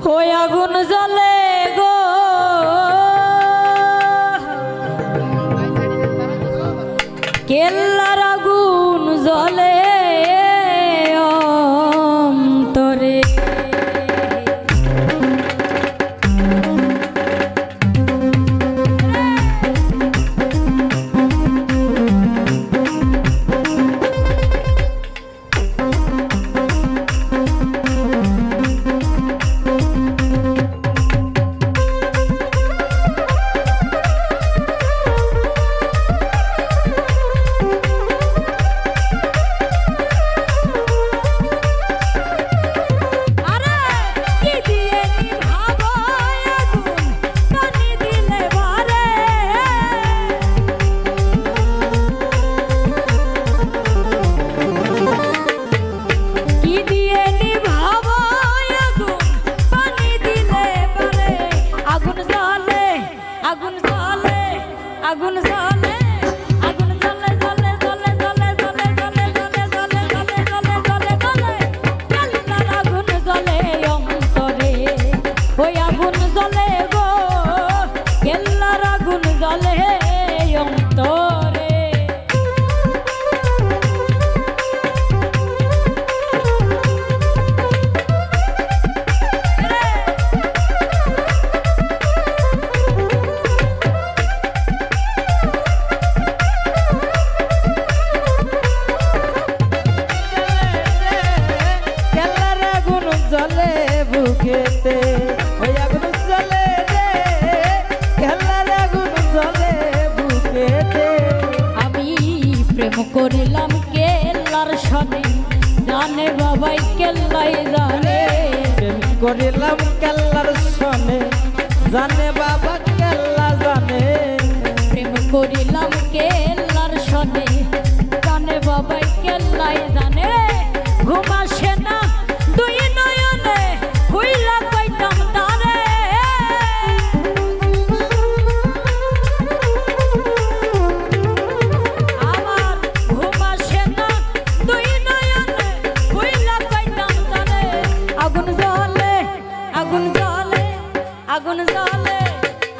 ওই আগুন জ্বলে গো কেল্লার আগুন জ্বলে অন্তরে আগুন জ্বলে আগুন জ্বলে জ্বলে জ্বলে জ্বলে জ্বলে জ্বলে জ্বলে জ্বলে জ্বলে জ্বলে জ্বলে জ্বলে কেল্লার আগুন জ্বলে অন্তরে ওই আগুন জ্বলে গো কেল্লার আগুন জ্বলে অন্তরে জলে বুকেতে ওই আগুন জ্বলে রে কেল্লার আগুন জ্বলে বুকেতে আমি প্রেম করিলাম কেল্লার সনে জানে বাবাই কেল্লাই জানে প্রেম করিলাম কেল্লার সনে জানে বাবা কেল্লা জানে প্রেম করিলাম কেল্লার সনে জানে বাবাই কেল্লাই জানে ঘুম আসে না দুই নয়নে হইলা কইতাম তারে আমার ঘুম আসে না দুই নয়নে হইলা কইতাম তারে আগুন জ্বলে আগুন জ্বলে আগুন জ্বলে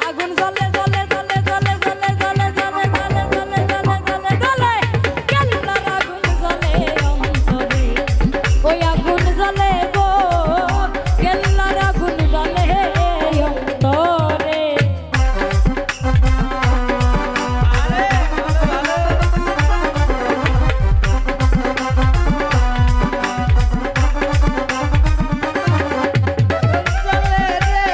আগুন জ্বলে জ্বলে জ্বলে জ্বলে জ্বলে জ্বলে জ্বলে জ্বলে জ্বলে জ্বলে জ্বলে জ্বলে কেল্লার আগুন জ্বলে অন্তরে ওই আগুন জ্বলে গো কেল্লার আগুন জ্বলে অন্তরে জ্বলে রে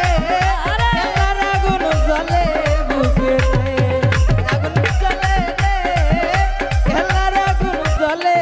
কেল্লার আগুন জ্বলে বুকেতে আগুন জ্বলে রে কেল্লার আগুন জ্বলে